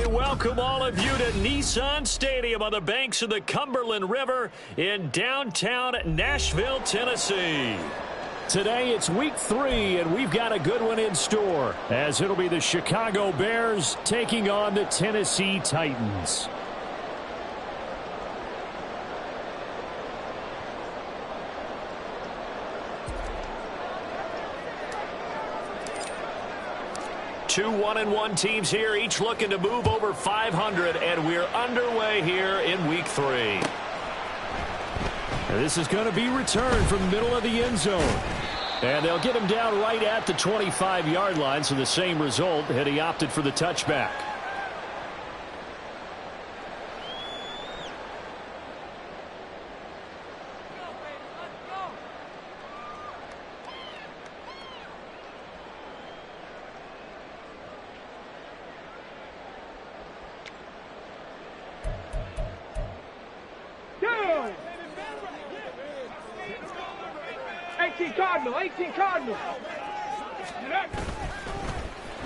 welcome all of you to Nissan Stadium on the banks of the Cumberland River in downtown Nashville, Tennessee. Today it's week 3, and we've got a good one in store, as it'll be the Chicago Bears taking on the Tennessee Titans. Two 1-1 teams here, each looking to move over 500, and we're underway here in week 3. This is going to be returned from the middle of the end zone. And they'll get him down right at the 25-yard line, so the same result had he opted for the touchback. Cardinal.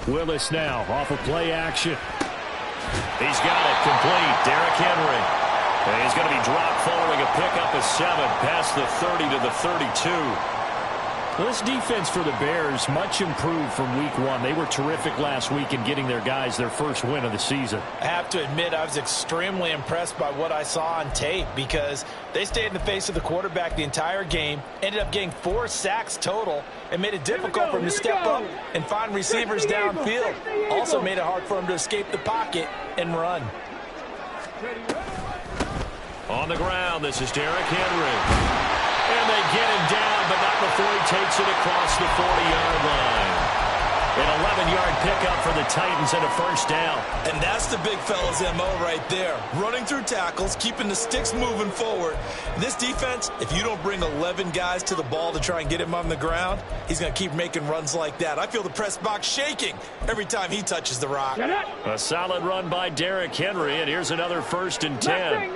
Willis now off of play action. He's got it complete. Derrick Henry. And he's going to be dropped following a pickup of 7 past the 30 to the 32. Well, this defense for the Bears much improved from week 1. They were terrific last week in getting their guys their first win of the season. I have to admit, I was extremely impressed by what I saw on tape because they stayed in the face of the quarterback the entire game, ended up getting 4 sacks total, and made it difficult for him to step up and find receivers downfield. Also made it hard for him to escape the pocket and run. On the ground, this is Derrick Henry. And they get him down, but not before he takes it across the 40-yard line. An 11-yard pickup for the Titans and a first down. And that's the big fella's MO right there. Running through tackles, keeping the sticks moving forward. This defense, if you don't bring 11 guys to the ball to try and get him on the ground, he's going to keep making runs like that. I feel the press box shaking every time he touches the rock. A solid run by Derrick Henry, and here's another 1st and 10.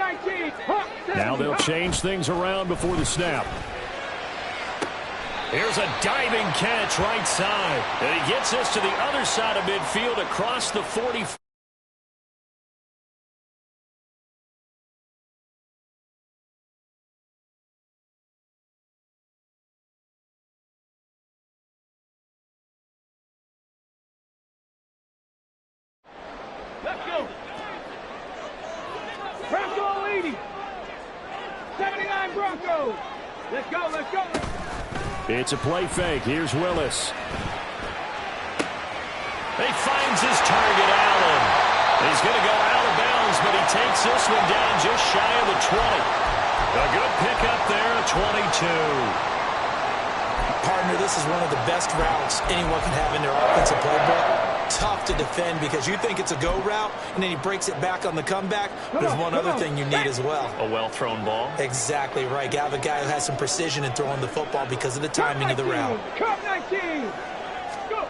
Now they'll change things around before the snap. Here's a diving catch right side. And he gets us to the other side of midfield across the 40. Let's go. Bronco leading. 79 Broncos. Let's go, let's go. It's a play fake. Here's Willis. He finds his target, Allen. He's going to go out of bounds, but he takes this one down just shy of the 20. A good pickup there, a 22. Partner, this is one of the best routes anyone can have in their offensive playbook. Tough to defend because you think it's a go route, and then he breaks it back on the comeback. But there's one other thing you need as well. A well-thrown ball. Exactly right. You have a guy who has some precision in throwing the football because of the timing of the route. Cup 19. Go.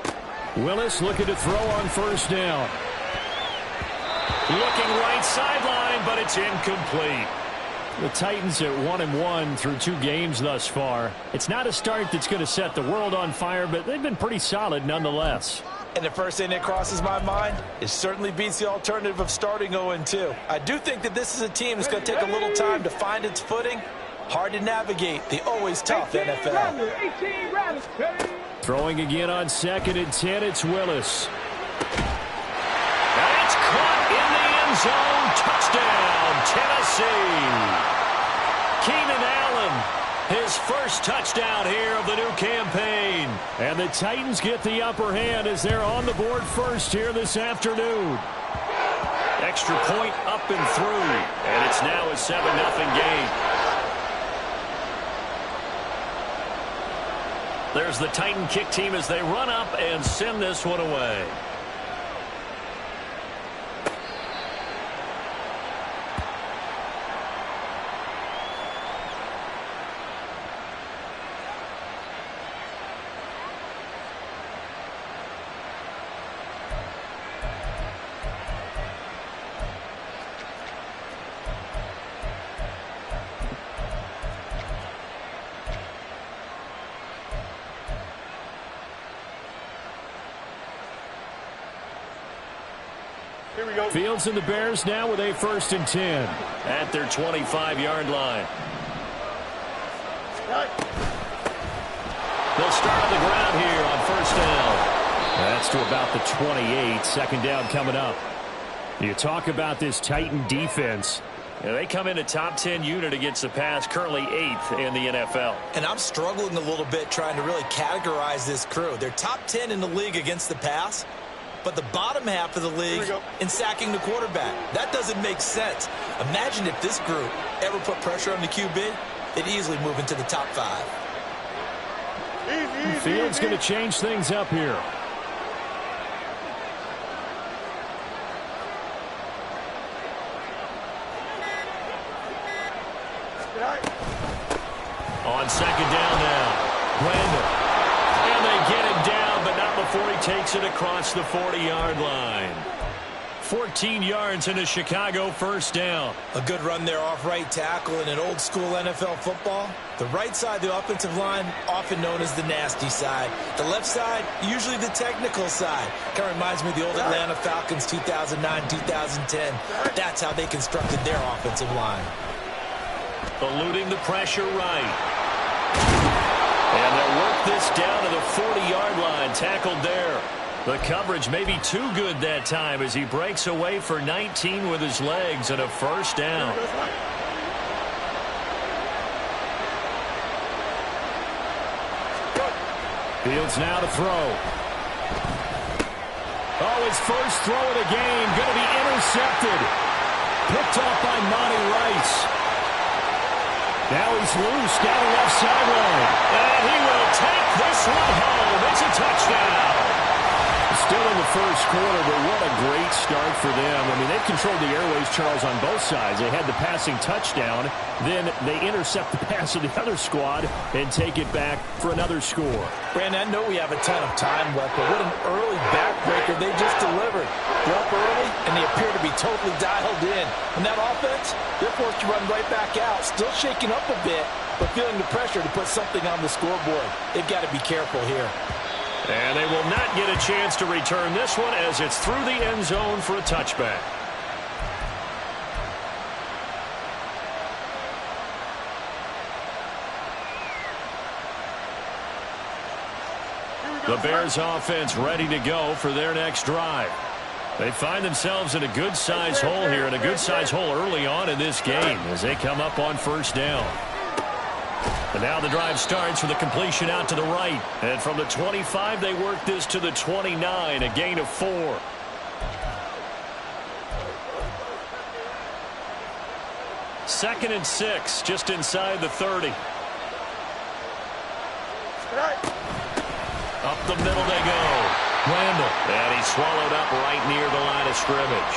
Willis looking to throw on first down. Looking right sideline, but it's incomplete. The Titans at 1-1 through 2 games thus far. It's not a start that's going to set the world on fire, but they've been pretty solid nonetheless. And the first thing that crosses my mind, it certainly beats the alternative of starting 0-2. I do think that this is a team that's going to take a little time to find its footing. Hard to navigate the always tough NFL. Throwing again on 2nd and 10, it's Willis. That's caught in the end zone. Touchdown, Tennessee. Keenan Allen. His first touchdown here of the new campaign. And the Titans get the upper hand as they're on the board first here this afternoon. Extra point up and through. And it's now a 7-0 game. There's the Titan kick team as they run up and send this one away. Fields and the Bears now with a 1st and 10 at their 25-yard line. They'll start on the ground here on 1st down. That's to about the 28. 2nd down coming up. You talk about this Titan defense. Yeah, they come in a top 10 unit against the pass, currently 8th in the NFL. And I'm struggling a little bit trying to really categorize this crew. They're top 10 in the league against the pass, but the bottom half of the league in sacking the quarterback. That doesn't make sense. Imagine if this group ever put pressure on the QB, they'd easily move into the top 5. Fields going to change things up here. On 2nd down now, Randall. And they get him down, but not before he takes it across the 40-yard line. 14 yards into Chicago, 1st down. A good run there off right tackle in an old-school NFL football. The right side of the offensive line, often known as the nasty side. The left side, usually the technical side. Kind of reminds me of the old Atlanta Falcons 2009, 2010. That's how they constructed their offensive line. Eluding the pressure right. And they'll work this down to the 40-yard line. Tackled there. The coverage may be too good that time as he breaks away for 19 with his legs and a 1st down. Fields now to throw. Oh, his first throw of the game going to be intercepted. Picked off by Monty Rice. Now he's loose down the left sideline. And he will take this one home. It's a touchdown. Still in the 1st quarter, but what a great start for them. I mean, they've controlled the airways, Charles, on both sides. They had the passing touchdown. Then they intercept the pass of the other squad and take it back for another score. Brandon, I know we have a ton of time left, but what an early backbreaker they just delivered. They're up early, and they appear to be totally dialed in. And that offense, they're forced to run right back out, still shaking up a bit, but feeling the pressure to put something on the scoreboard. They've got to be careful here. And they will not get a chance to return this one as it's through the end zone for a touchback. The Bears offense ready to go for their next drive. They find themselves in a good-sized hole here, and a good-sized hole early on in this game as they come up on 1st down. And now the drive starts with a completion out to the right. And from the 25, they work this to the 29, a gain of 4. Second and 6, just inside the 30. Up the middle they go. Randall. And he's swallowed up right near the line of scrimmage.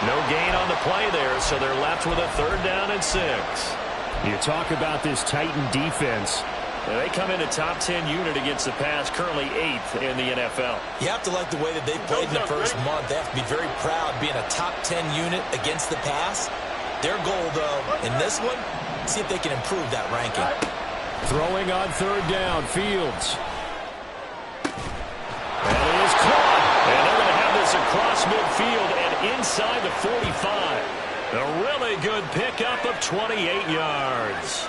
No gain on the play there, so they're left with a 3rd down and 6. You talk about this Titan defense. They come in a top 10 unit against the pass, currently 8th in the NFL. You have to like the way that they played in the first month. They have to be very proud being a top 10 unit against the pass. Their goal, though, in this one, see if they can improve that ranking. Throwing on 3rd down, Fields. And it is caught. And they're going to have this across midfield and inside the 45. A really good pickup of 28 yards.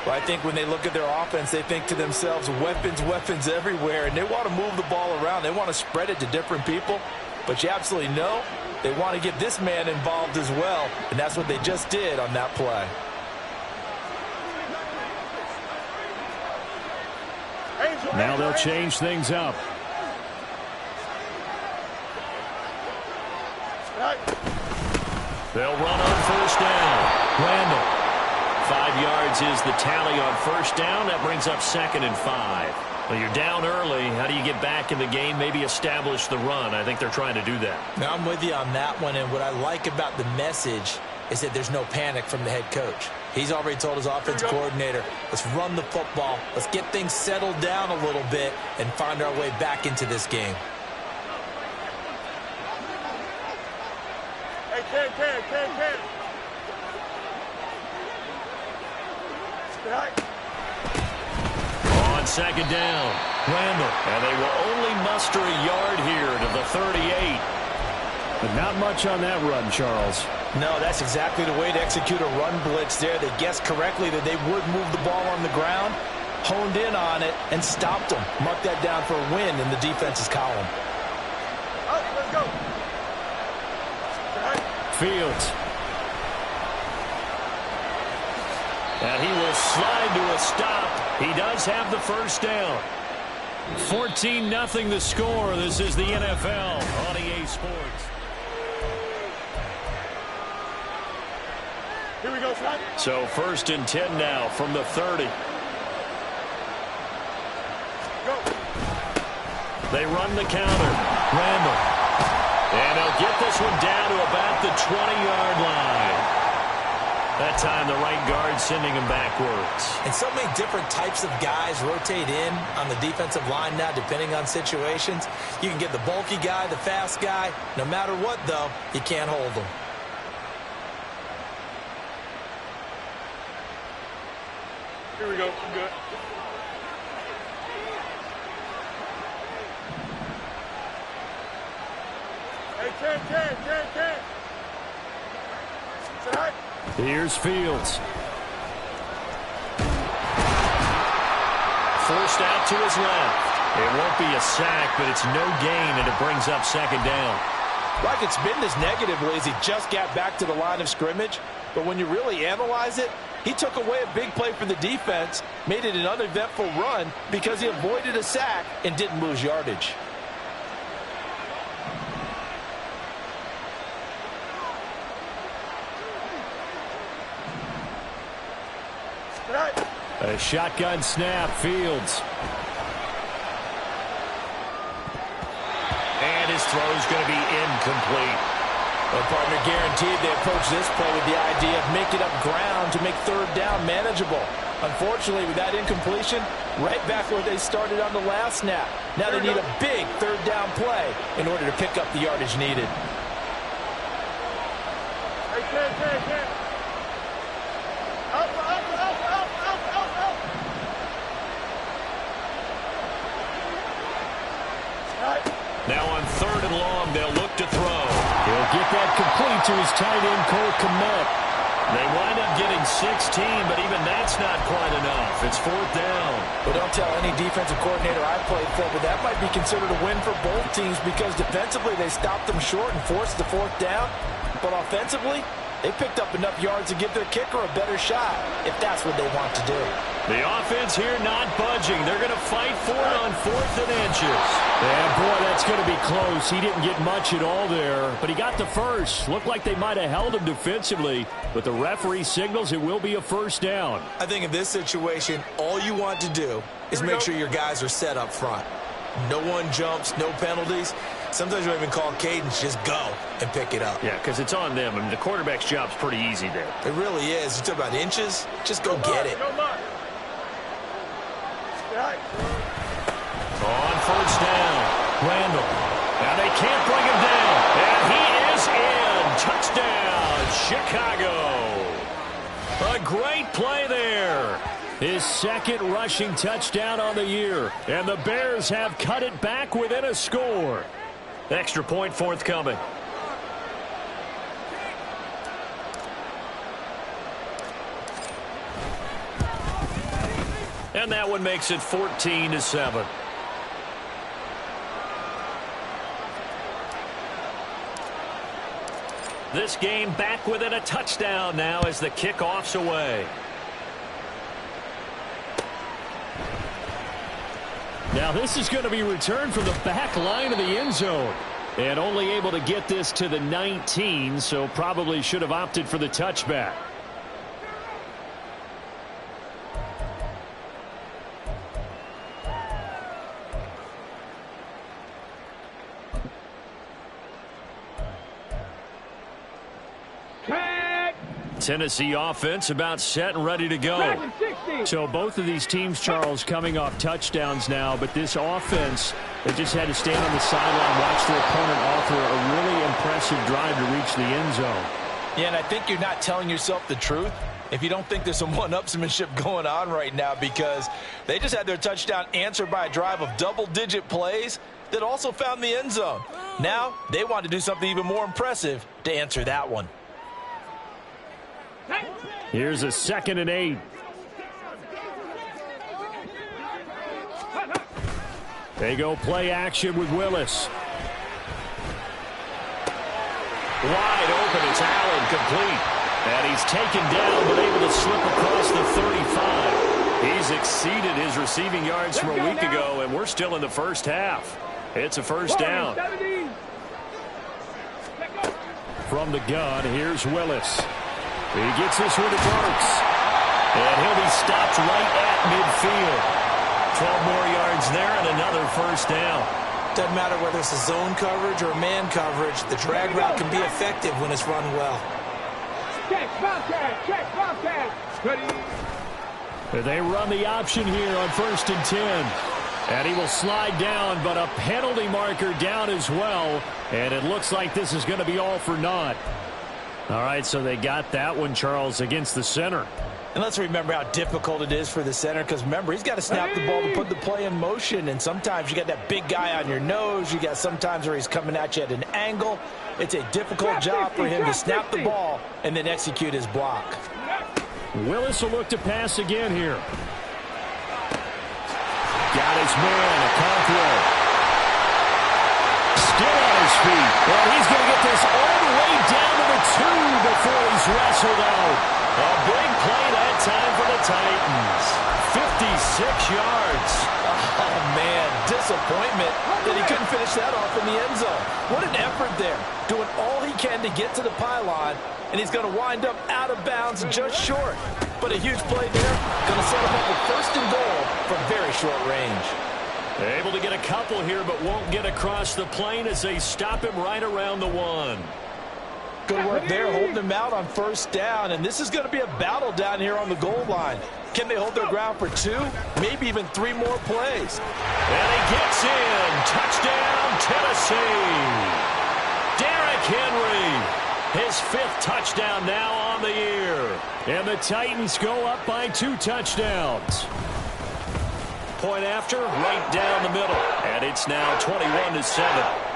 Well, I think when they look at their offense, they think to themselves, weapons, weapons everywhere, and they want to move the ball around. They want to spread it to different people, but you absolutely know they want to get this man involved as well, and that's what they just did on that play. Now they'll change things up. They'll run on 1st down. Randall. 5 yards is the tally on 1st down. That brings up 2nd and 5. Well, you're down early. How do you get back in the game, maybe establish the run? I think they're trying to do that. Now, I'm with you on that one, and what I like about the message is that there's no panic from the head coach. He's already told his offense coordinator, let's run the football, let's get things settled down a little bit and find our way back into this game. On 2nd down, Randall. And they will only muster a yard here to the 38. But not much on that run, Charles. No, that's exactly the way to execute a run blitz there. They guessed correctly that they would move the ball on the ground, honed in on it, and stopped them. Mark that down for a win in the defense's column. Let's go. Fields. And he will slide to a stop. He does have the first down. 14-0 the score. This is the NFL on EA Sports. Here we go, son. So 1st and 10 now from the 30. Go. They run the counter. Randall. And he'll get this one down to about the 20-yard line. That time the right guard sending him backwards. And so many different types of guys rotate in on the defensive line now depending on situations. You can get the bulky guy, the fast guy. No matter what, though, you can't hold them. Here we go. I'm good. Hey, 10. Say hi. Here's Fields. Forced out to his left. It won't be a sack, but it's no gain, and it brings up 2nd down. Like it's been this negatively as he just got back to the line of scrimmage. But when you really analyze it, he took away a big play for the defense, made it an uneventful run because he avoided a sack and didn't lose yardage. A shotgun snap, Fields. And his throw's going to be incomplete. Well, partner, guaranteed they approach this play with the idea of making up ground to make 3rd down manageable. Unfortunately, with that incompletion, right back where they started on the last snap. Now they need a big 3rd down play in order to pick up the yardage needed. Hey, 10. Up. Now on 3rd and long, they'll look to throw. He'll get that complete to his tight end, Cole Kmet. They wind up getting 16, but even that's not quite enough. It's 4th down. Well, don't tell any defensive coordinator I played for, but that might be considered a win for both teams because defensively they stopped them short and forced the 4th down. But offensively, they picked up enough yards to give their kicker a better shot if that's what they want to do. The offense here not budging. They're going to fight for it on 4th and inches. And, boy, that's going to be close. He didn't get much at all there, but he got the first. Looked like they might have held him defensively, but the referee signals it will be a 1st down. I think in this situation, all you want to do is make sure your guys are set up front. No one jumps, no penalties. Sometimes you don't even call cadence, just go and pick it up. Yeah, because it's on them. I mean, the quarterback's job's pretty easy there. It really is. You talk about inches, just go get it. On 1st down, Randall. Now they can't bring him down. And he is in. Touchdown, Chicago. A great play there. His 2nd rushing touchdown on the year. And the Bears have cut it back within a score. Extra point forthcoming. And that one makes it 14-7. This game back within a touchdown now as the kickoff's away. Now this is going to be returned from the back line of the end zone. And only able to get this to the 19, so probably should have opted for the touchback. Tennessee offense about set and ready to go. So both of these teams, Charles, coming off touchdowns now, but this offense, they just had to stand on the sideline, watch their opponent offer a really impressive drive to reach the end zone. Yeah, and I think you're not telling yourself the truth if you don't think there's some one-upsmanship going on right now, because they just had their touchdown answered by a drive of double-digit plays that also found the end zone. Now, they want to do something even more impressive to answer that one. Here's a 2nd and 8. They go play action with Willis. Wide open, it's Allen, complete. And he's taken down, but able to slip across the 35. He's exceeded his receiving yards from a week ago, and we're still in the first half. It's a first down. From the gun, here's Willis. He gets this one to Burks. And he'll be stopped right at midfield. 12 more yards there and another first down. Doesn't matter whether it's a zone coverage or man coverage, the drag route can be effective when it's run well. Check, Bobcat. Ready. They run the option here on 1st and 10. And he will slide down, but a penalty marker down as well. And it looks like this is going to be all for naught. All right, so they got that one, Charles, against the center. And let's remember how difficult it is for the center, because remember, he's got to snap the ball to put the play in motion, and sometimes you got that big guy on your nose. You got sometimes where he's coming at you at an angle. It's a difficult job for him to snap the ball and then execute his block. Willis will look to pass again here. Got his man, Okonkwo. Still on his feet. Well, he's going to get this all the way down to the 2 before he's wrestled out. A big play that time for the Titans. 56 yards. Oh, man, disappointment that he couldn't finish that off in the end zone. What an effort there. Doing all he can to get to the pylon, and he's going to wind up out of bounds just short. But a huge play there. Going to set him up with 1st and goal from very short range. Able to get a couple here, but won't get across the plane as they stop him right around the 1. Good work there, holding him out on 1st down. And this is going to be a battle down here on the goal line. Can they hold their ground for 2, maybe even 3 more plays? And he gets in. Touchdown, Tennessee. Derrick Henry. His 5th touchdown now on the year. And the Titans go up by 2 touchdowns. Point after, right down the middle. And it's now 21-7.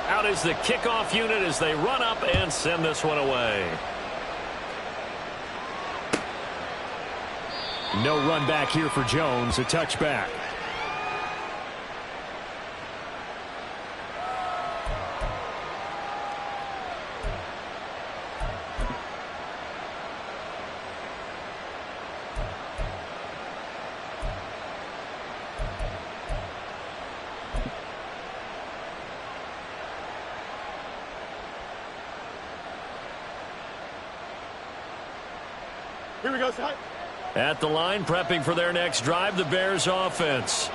Out is the kickoff unit as they run up and send this one away. No run back here for Jones, a touchback. Here we go, Scott. At the line, prepping for their next drive, the Bears offense.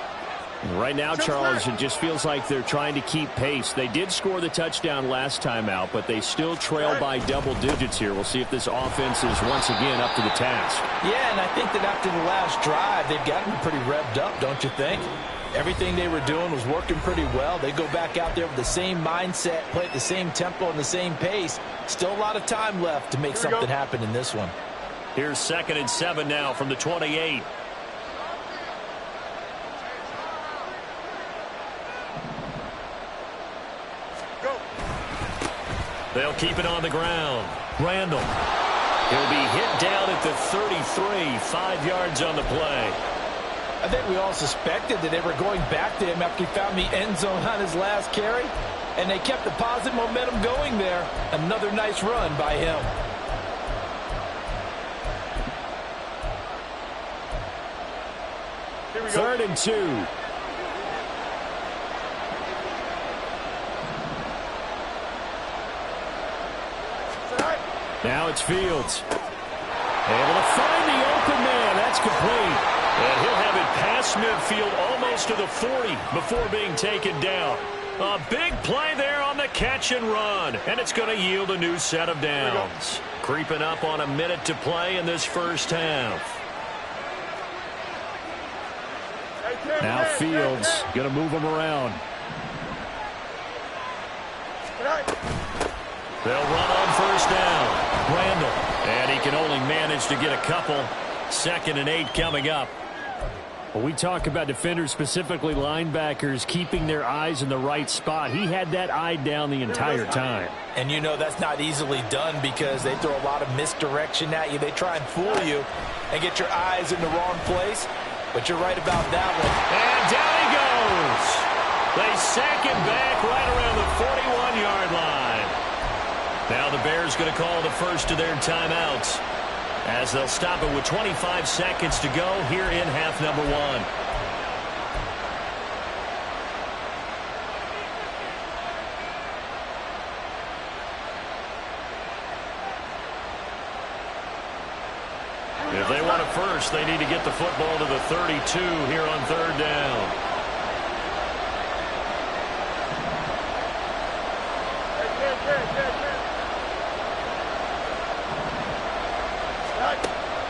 Right now, Charles, it just feels like they're trying to keep pace. They did score the touchdown last time out, but they still trail by double digits here. We'll see if this offense is once again up to the task. Yeah, and I think that after the last drive, they've gotten pretty revved up, don't you think? Everything they were doing was working pretty well. They go back out there with the same mindset, play at the same tempo and the same pace. Still a lot of time left to make something happen in this one. Here's 2nd and 7 now from the 28. Go. They'll keep it on the ground. Randall. He'll be hit down at the 33, 5 yards on the play. I think we all suspected that they were going back to him after he found the end zone on his last carry, and they kept the positive momentum going there. Another nice run by him. Here we go. 3rd and 2. Now it's Fields. Able to find the open man. That's complete. And he'll have it past midfield almost to the 40 before being taken down. A big play there on the catch and run. And it's going to yield a new set of downs. Creeping up on a minute to play in this first half. Now Fields going to move him around. They'll run on first down. Randall. And he can only manage to get a couple. 2nd and 8 coming up. Well, we talk about defenders, specifically linebackers, keeping their eyes in the right spot. He had that eye down the entire time. And you know that's not easily done because they throw a lot of misdirection at you. They try and fool you and get your eyes in the wrong place. But you're right about that one. And down he goes. They sack him back right around the 41-yard line. Now the Bears going to call the first of their timeouts, as they'll stop it with 25 seconds to go here in half number 1. If they want it first, they need to get the football to the 32 here on 3rd down.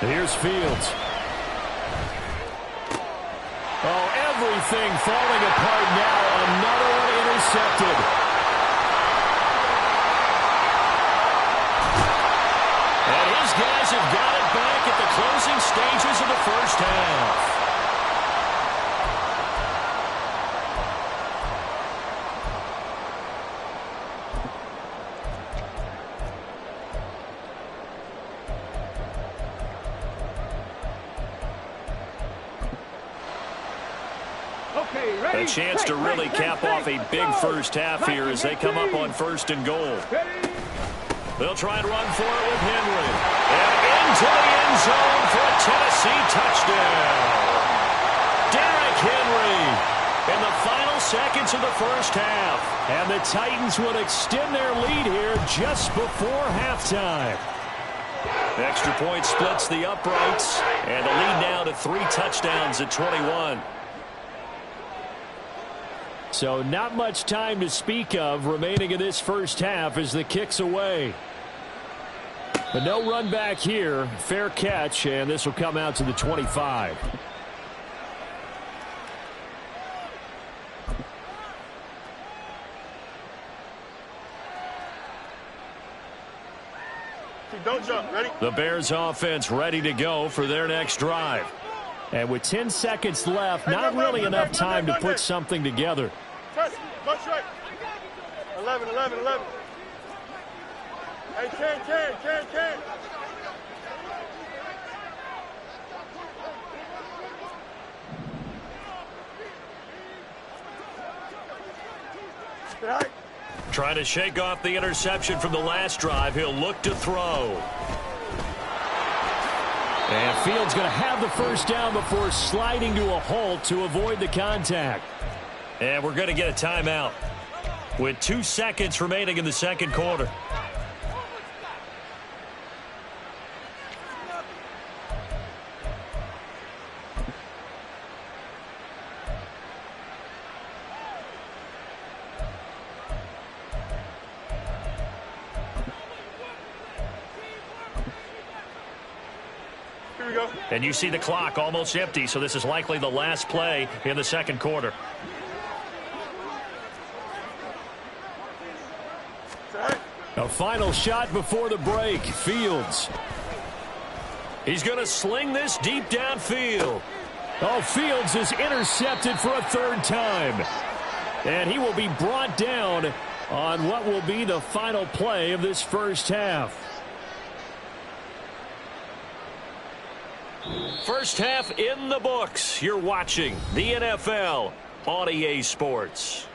Here's Fields. Oh, everything falling apart now. Another one intercepted. And his guys have got it back at the closing stages of the first half. A chance to really cap off a big first half here as they come up on 1st and goal. They'll try and run for it with Henry. And into the end zone for a Tennessee touchdown. Derrick Henry in the final seconds of the first half. And the Titans will extend their lead here just before halftime. Extra point splits the uprights. And the lead now to 3 touchdowns at 21. So not much time to speak of remaining in this first half as the kick's away. But no run back here. Fair catch, and this will come out to the 25. Don't jump. Ready? The Bears offense ready to go for their next drive. And with 10 seconds left, not really enough time to put something together. Touch right. 11. Hey, 10. Right. Trying to shake off the interception from the last drive. He'll look to throw. And Fields going to have the first down before sliding to a halt to avoid the contact. And we're going to get a timeout with 2 seconds remaining in the second quarter. And you see the clock almost empty, so this is likely the last play in the second quarter. A final shot before the break. Fields. He's going to sling this deep downfield. Oh, Fields is intercepted for a 3rd time. And he will be brought down on what will be the final play of this first half. First half in the books. You're watching the NFL on EA Sports.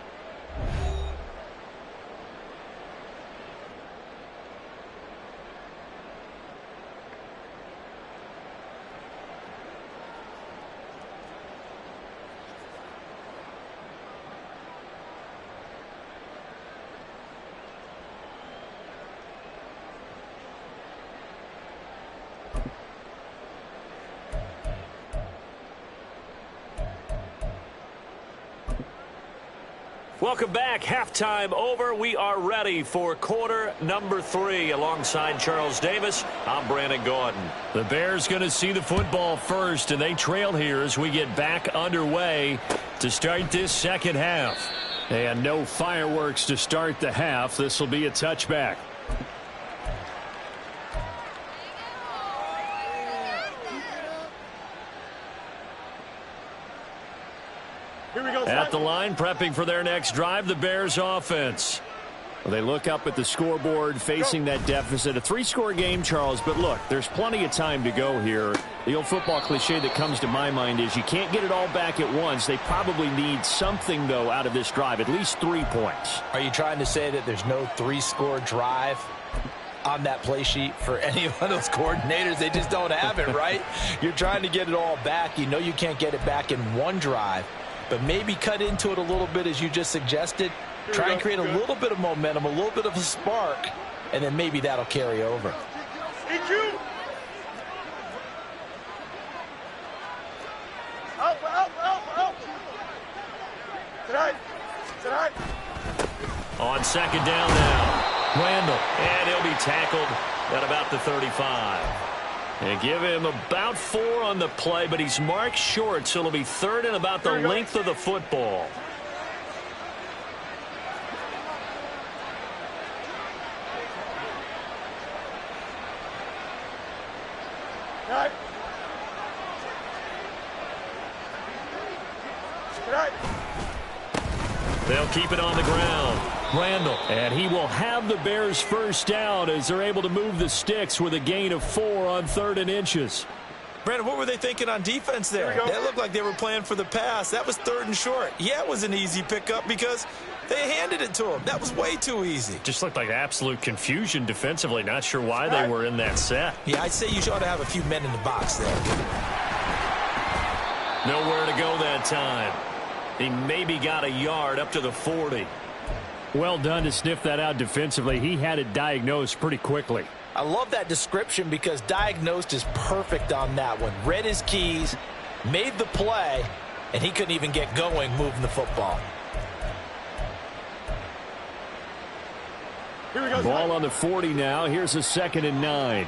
Welcome back. Halftime over. We are ready for quarter number 3. Alongside Charles Davis, I'm Brandon Gordon. The Bears going to see the football first, and they trail here as we get back underway to start this second half. And no fireworks to start the half. This will be a touchback. At the line, prepping for their next drive, the Bears offense. Well, they look up at the scoreboard, facing that deficit. A 3-score game, Charles, but look, there's plenty of time to go here. The old football cliche that comes to my mind is you can't get it all back at once. They probably need something, though, out of this drive, at least 3 points. Are you trying to say that there's no 3-score drive on that play sheet for any of those coordinators? They just don't have it, right? You're trying to get it all back. You know you can't get it back in one drive. But maybe cut into it a little bit, as you just suggested. Try and create a little bit of momentum, a little bit of a spark, and then maybe that'll carry over. On second down now, Randall. And he'll be tackled at about the 35. And give him about 4 on the play, but he's marked short, so it'll be 3rd and about the length of the football. They'll keep it on the ground. Randall. And he will have the Bears first down as they're able to move the sticks with a gain of 4 on 3rd and inches. Brandon, what were they thinking on defense there? That looked like they were playing for the pass. That was 3rd and short. Yeah, it was an easy pickup because they handed it to him. That was way too easy. Just looked like absolute confusion defensively. Not sure why they were in that set. Yeah, I'd say you ought to have a few men in the box there. Nowhere to go that time. He maybe got a yard up to the 40. Well done to sniff that out defensively. He had it diagnosed pretty quickly. I love that description because diagnosed is perfect on that one. Read his keys, made the play, and he couldn't even get going moving the football. Here we go. Ball on the 40 now. Here's a 2nd and 9.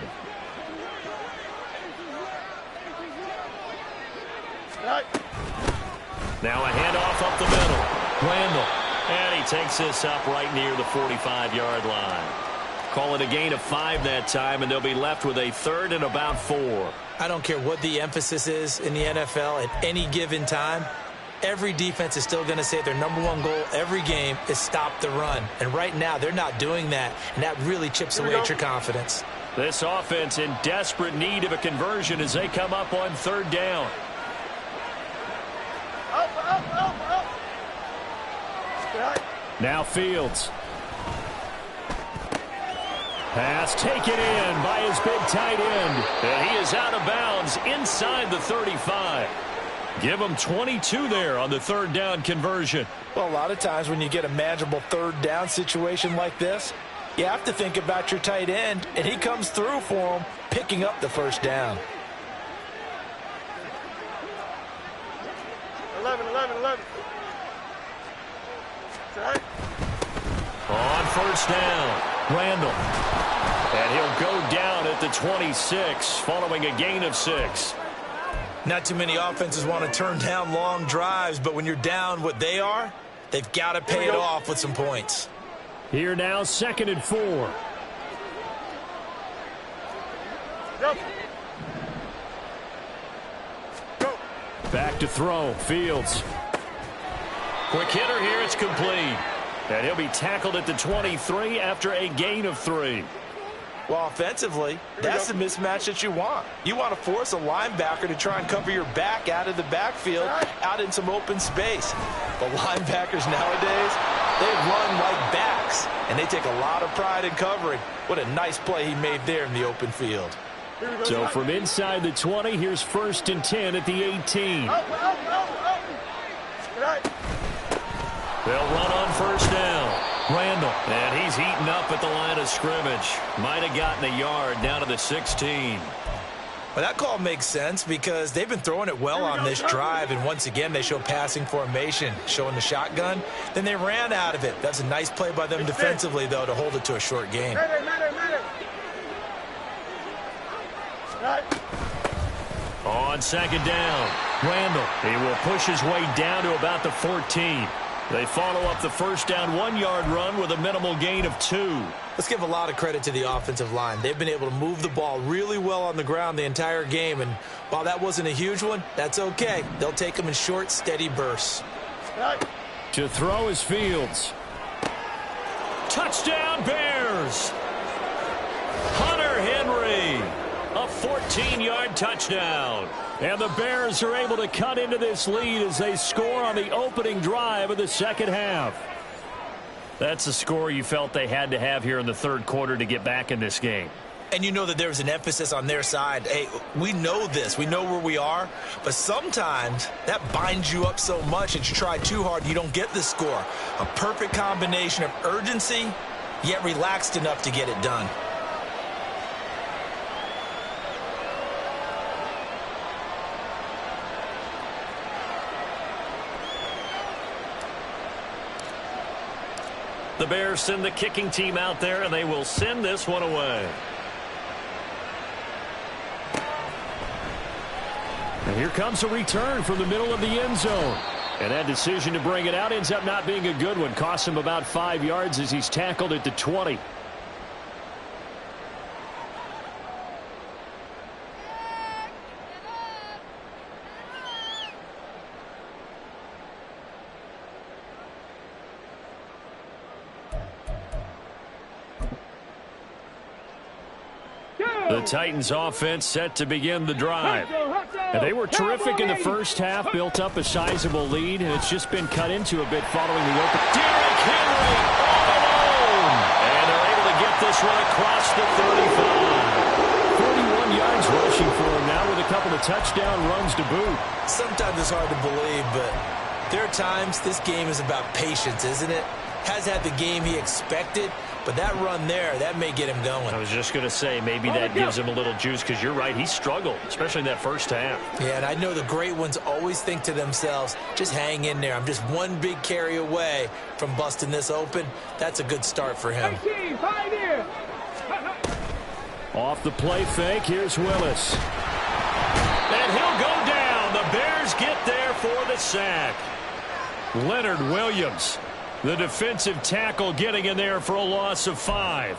Now a handoff up the middle. Randall. And he takes this up right near the 45-yard line. Call it a gain of 5 that time, and they'll be left with a 3rd and about 4. I don't care what the emphasis is in the NFL at any given time. Every defense is still going to say their #1 goal every game is stop the run. And right now, they're not doing that, and that really chips away at your confidence. This offense in desperate need of a conversion as they come up on 3rd down. Now Fields. Pass taken in by his big tight end. And he is out of bounds inside the 35. Give him 22 there on the 3rd down conversion. Well, a lot of times when you get a manageable 3rd down situation like this, you have to think about your tight end, and he comes through for him, picking up the 1st down. 11. On 1st down, Randall. And he'll go down at the 26 following a gain of 6. Not too many offenses want to turn down long drives, but when you're down what they are, they've got to pay it off with some points. Here now, 2nd and 4. Back to throw. Fields. Quick hitter here. It's complete. And he'll be tackled at the 23 after a gain of 3. Well, offensively, that's the mismatch that you want. You want to force a linebacker to try and cover your back out of the backfield, out in some open space. But linebackers nowadays, they run like backs, and they take a lot of pride in covering. What a nice play he made there in the open field. So from inside the 20, here's 1st and 10 at the 18. They'll run on 1st down. Randall. And he's heating up at the line of scrimmage. Might have gotten a yard down to the 16. Well, that call makes sense because they've been throwing it well on this drive, and once again, they show passing formation, showing the shotgun. Then they ran out of it. That's a nice play by them defensively, though, to hold it to a short gain. On second down, Randall. He will push his way down to about the 14. They follow up the first down 1-yard run with a minimal gain of 2. Let's give a lot of credit to the offensive line. They've been able to move the ball really well on the ground the entire game, and while that wasn't a huge one, that's okay. They'll take them in short, steady bursts. To throw is Fields. Touchdown, Bears! Hunter Henry, a 14-yard touchdown. And the Bears are able to cut into this lead as they score on the opening drive of the second half. That's a score you felt they had to have here in the third quarter to get back in this game. And you know that there's an emphasis on their side. Hey, we know this. We know where we are. But sometimes that binds you up so much that you try too hard, you don't get the score. A perfect combination of urgency, yet relaxed enough to get it done. The Bears send the kicking team out there, and they will send this one away. And here comes a return from the middle of the end zone. And that decision to bring it out ends up not being a good one. Costs him about 5 yards as he's tackled at the 20. The Titans offense set to begin the drive. And they were terrific in the first half, built up a sizable lead, and it's just been cut into a bit following the open. Derrick Henry all alone. And they're able to get this one across the 35. 41 yards rushing for him now with a couple of touchdown runs to boot. Sometimes it's hard to believe, but there are times this game is about patience, isn't it? Has had the game he expected, but that run there, that may get him going. I was just going to say, maybe that gives him a little juice, because you're right, he struggled, especially in that first half. Yeah, and I know the great ones always think to themselves, just hang in there. I'm just one big carry away from busting this open. That's a good start for him. Off the play fake, here's Willis. And he'll go down. The Bears get there for the sack. Leonard Williams, the defensive tackle, getting in there for a loss of 5.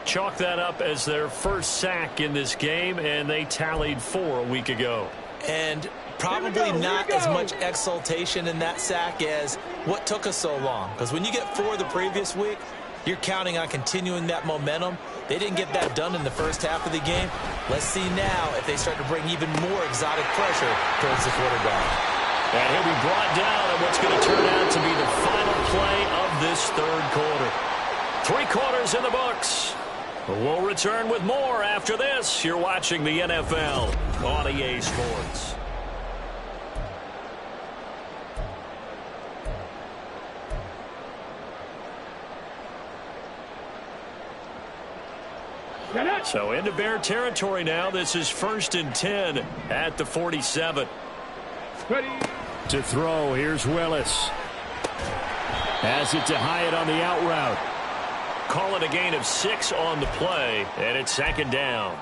Chalk that up as their first sack in this game, and they tallied 4 a week ago. And probably not as much exultation in that sack as what took us so long. Because when you get 4 the previous week, you're counting on continuing that momentum. They didn't get that done in the first half of the game. Let's see now if they start to bring even more exotic pressure towards the quarterback. And he'll be brought down in what's going to turn out to be the final play of this third quarter. 3 quarters in the books. We'll return with more after this. You're watching the NFL on EA Sports. So into Bear territory now. This is 1st and 10 at the 47. Ready. To throw, here's Willis. Has it to Hyatt on the out route. Call it a gain of 6 on the play, and it's 2nd down.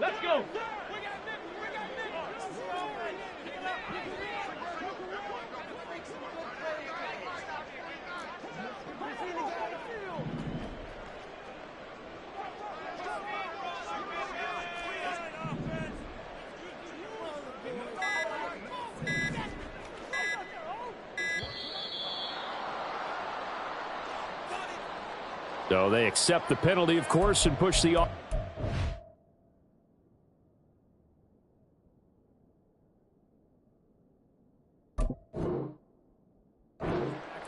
Let's go. So they accept the penalty, of course, and push the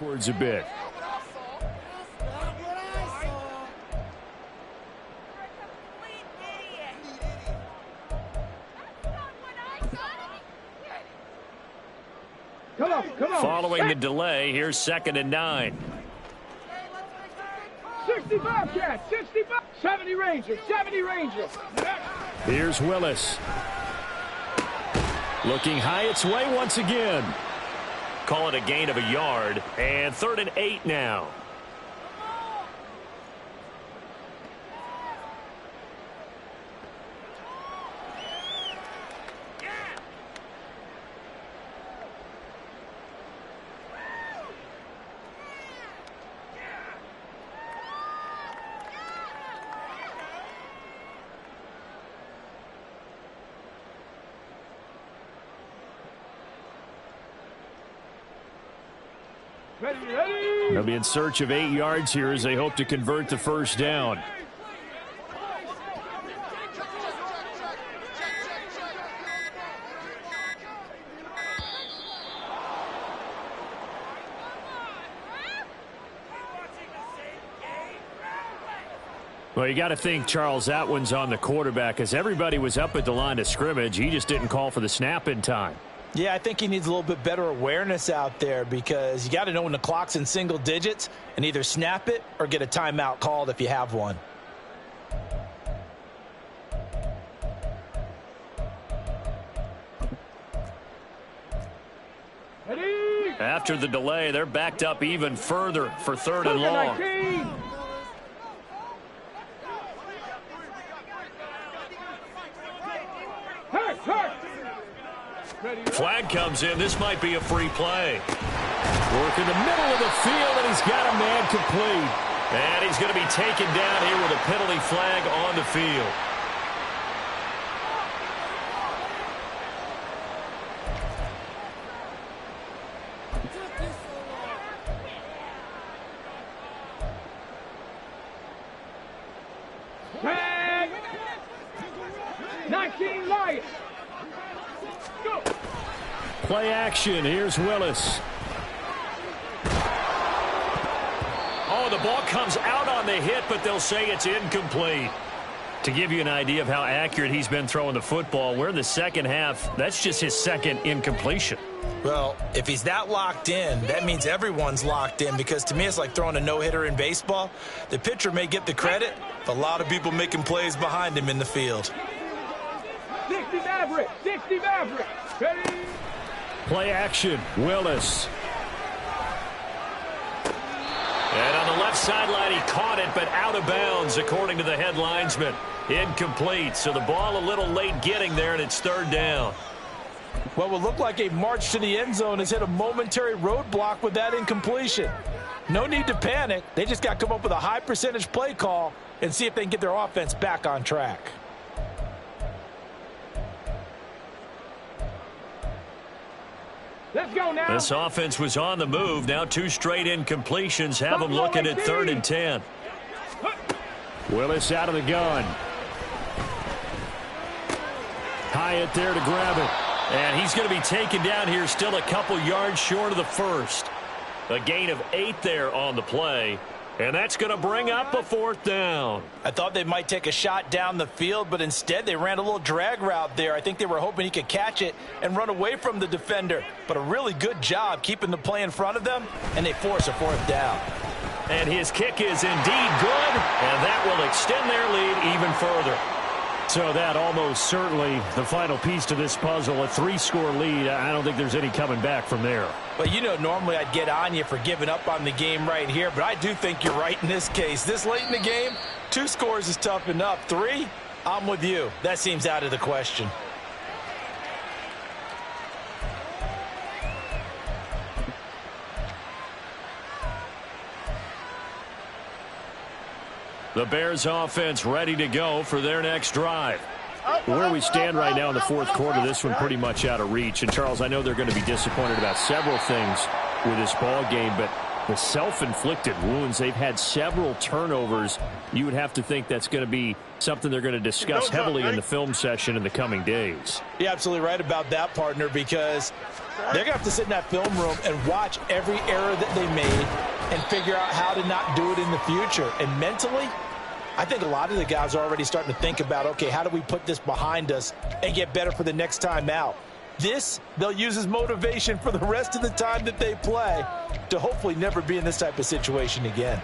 backwards a bit. Come on. Following the delay, here's 2nd and 9. 65 Cats, 65. 70 Rangers, 70 Rangers. Here's Willis. Looking high its way once again. Call it a gain of a yard. And 3rd and 8 now. Ready. They'll be in search of 8 yards here as they hope to convert the first down. Well, you got to think, Charles, that one's on the quarterback as everybody was up at the line of scrimmage. He just didn't call for the snap in time. Yeah, I think he needs a little bit better awareness out there because you got to know when the clock's in single digits and either snap it or get a timeout called if you have one. Ready. After the delay, they're backed up even further for 3rd and long. 19. Hurt. Flag comes in. This might be a free play. Work in the middle of the field, and he's got a man complete. And he's going to be taken down here with a penalty flag on the field. Tag. 19 Lions. Go. Play action. Here's Willis. Oh, the ball comes out on the hit, but they'll say it's incomplete. To give you an idea of how accurate he's been throwing the football, we're in the second half. That's just his 2nd incompletion. Well, if he's that locked in, that means everyone's locked in because to me it's like throwing a no-hitter in baseball. The pitcher may get the credit, but a lot of people making plays behind him in the field. 60 Maverick. 60 Maverick. Ready. Play action. Willis. And on the left sideline, he caught it, but out of bounds, according to the head linesman. Incomplete, so the ball a little late getting there, and it's 3rd down. What will look like a march to the end zone has hit a momentary roadblock with that incompletion. No need to panic. They just got to come up with a high percentage play call and see if they can get their offense back on track. Let's go now. This offense was on the move. Now 2 straight incompletions have them looking at 3rd and 10. Willis out of the gun. Hyatt there to grab it. And he's going to be taken down here still a couple yards short of the first. A gain of 8 there on the play. And that's going to bring up a 4th down. I thought they might take a shot down the field, but instead they ran a little drag route there. I think they were hoping he could catch it and run away from the defender. But a really good job keeping the play in front of them, and they force a 4th down. And his kick is indeed good, and that will extend their lead even further. So that almost certainly the final piece to this puzzle, a 3-score lead. I don't think there's any coming back from there. Well, you know, normally I'd get on you for giving up on the game right here, but I do think you're right in this case. This late in the game, 2 scores is tough enough. 3, I'm with you. That seems out of the question. The Bears offense ready to go for their next drive. Where we stand right now in the 4th quarter, this one pretty much out of reach. And, Charles, I know they're going to be disappointed about several things with this ball game, but the self-inflicted wounds, they've had several turnovers. You would have to think that's going to be something they're going to discuss heavily in the film session in the coming days. You're absolutely right about that, partner, because they're going to have to sit in that film room and watch every error that they made and figure out how to not do it in the future. And mentally, I think a lot of the guys are already starting to think about, okay, how do we put this behind us and get better for the next time out? This, they'll use as motivation for the rest of the time that they play to hopefully never be in this type of situation again.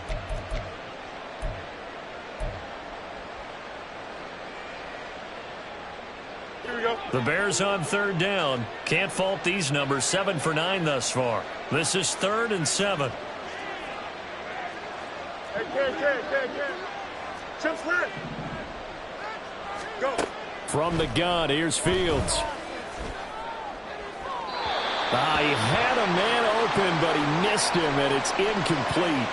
The Bears on third down. Can't fault these numbers. 7 for 9 thus far. This is 3rd and 7. Go. From the gun, here's Fields. He had a man open, but he missed him, and it's incomplete.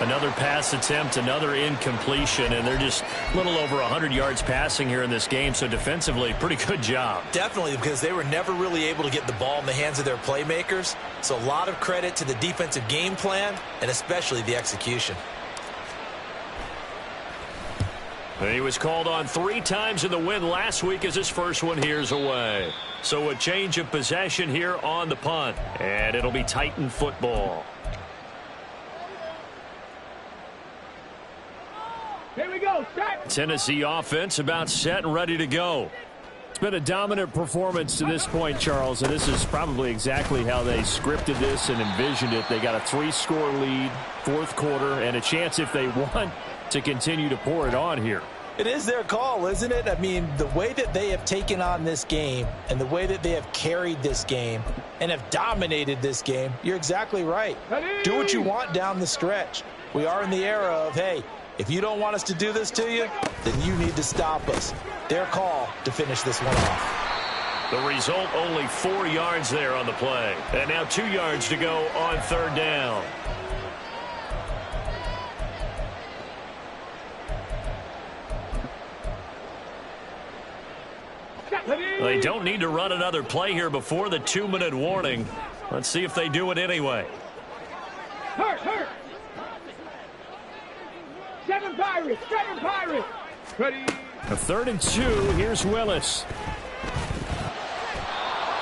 Another pass attempt, another incompletion, and they're just a little over 100 yards passing here in this game, so defensively, pretty good job. Definitely, because they were never really able to get the ball in the hands of their playmakers, so a lot of credit to the defensive game plan, and especially the execution. He was called on 3 times in the win last week as his first one here's away. So a change of possession here on the punt, and it'll be Titan football. Here we go. Start. Tennessee offense about set and ready to go. It's been a dominant performance to this point, Charles, and this is probably exactly how they scripted this and envisioned it. They got a 3-score lead, 4th quarter, and a chance if they want to continue to pour it on here. It is their call, isn't it? I mean, the way that they have taken on this game and the way that they have carried this game and have dominated this game, you're exactly right. Do what you want down the stretch. We are in the era of, hey, if you don't want us to do this to you, then you need to stop us. Their call to finish this one off. The result, only 4 yards there on the play. And now 2 yards to go on 3rd down. They don't need to run another play here before the 2-minute warning. Let's see if they do it anyway. Hurt. 7 Pirates. Ready. A 3rd and 2. Here's Willis.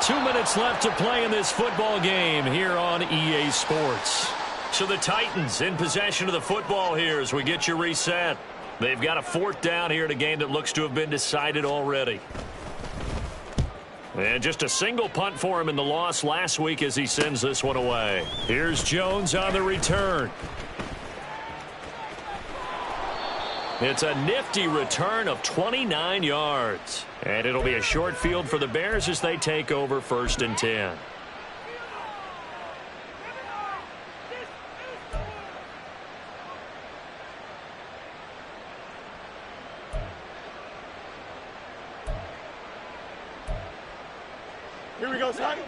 2 minutes left to play in this football game here on EA Sports. So the Titans in possession of the football here as we get you reset. They've got a 4th down here in a game that looks to have been decided already. And just a single punt for him in the loss last week as he sends this one away. Here's Jones on the return. It's a nifty return of 29 yards. And it'll be a short field for the Bears as they take over 1st and 10. Here we go, son.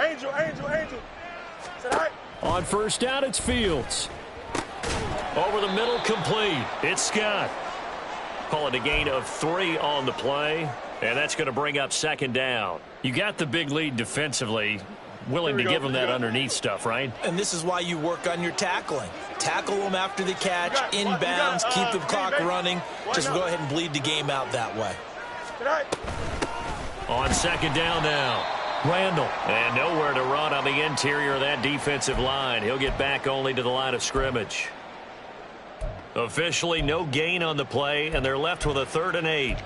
Angel. Sit high. On 1st down, it's Fields. Over the middle, complete. It's Scott. Call it a gain of 3 on the play, and that's going to bring up 2nd down. You got the big lead defensively. Willing to give them that underneath stuff, right? And this is why you work on your tackling. Tackle them after the catch, inbounds, keep the clock running. Just go ahead and bleed the game out that way. On 2nd down now, Randall. And nowhere to run on the interior of that defensive line. He'll get back only to the line of scrimmage. Officially no gain on the play, and they're left with a 3rd and 8.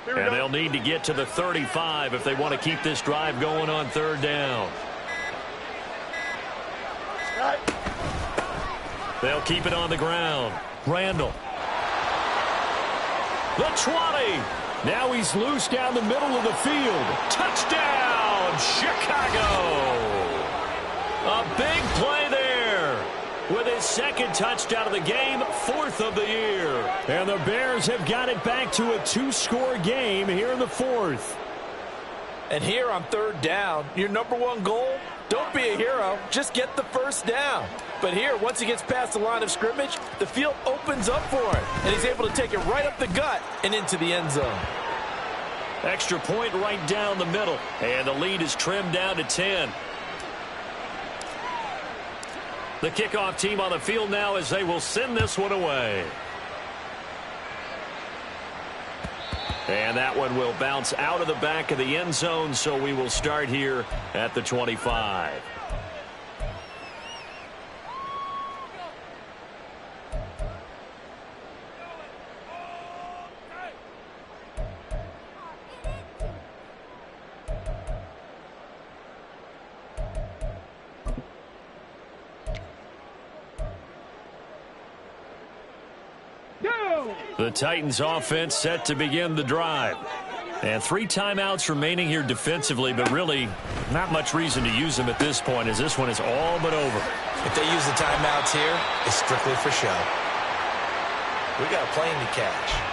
And they'll need to get to the 35 if they want to keep this drive going on 3rd down. They'll keep it on the ground. Randall. The 20. Now he's loose down the middle of the field. Touchdown, Chicago. A big play there. With his 2nd touchdown of the game, 4th of the year. And the Bears have got it back to a 2-score game here in the 4th. And here on 3rd down, your #1 goal, Don't be a hero. Just get the first down. But here, once he gets past the line of scrimmage, the field opens up for him, and he's able to take it right up the gut and into the end zone. Extra point right down the middle, and the lead is trimmed down to 10. The kickoff team on the field now as they will send this one away. And that one will bounce out of the back of the end zone, so we will start here at the 25. The Titans offense set to begin the drive. And 3 timeouts remaining here defensively, but really not much reason to use them at this point as this one is all but over. If they use the timeouts here, it's strictly for show. We got a plane to catch.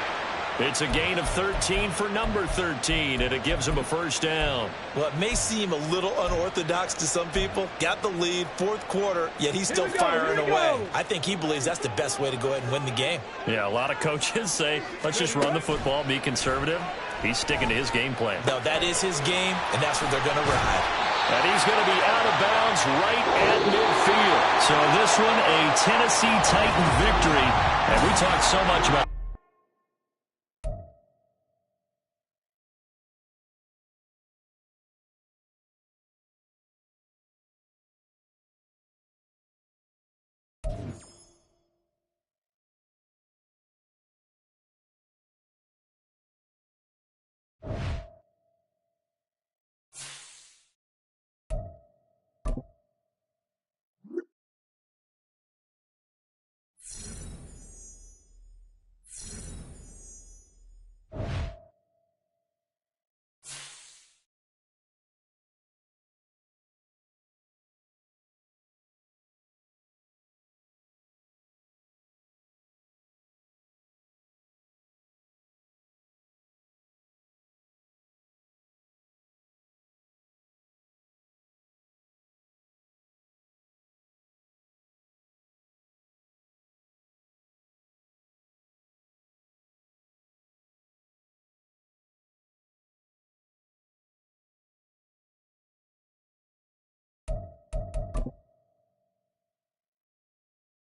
It's a gain of 13 for number 13, and it gives them a first down. Well, it may seem a little unorthodox to some people. Got the lead, 4th quarter, yet he's still firing away. I think he believes that's the best way to go ahead and win the game. Yeah, a lot of coaches say, let's just run the football, be conservative. He's sticking to his game plan. No, that is his game, and that's what they're going to ride. And he's going to be out of bounds right at midfield. So this one, a Tennessee Titan victory. And we talked so much about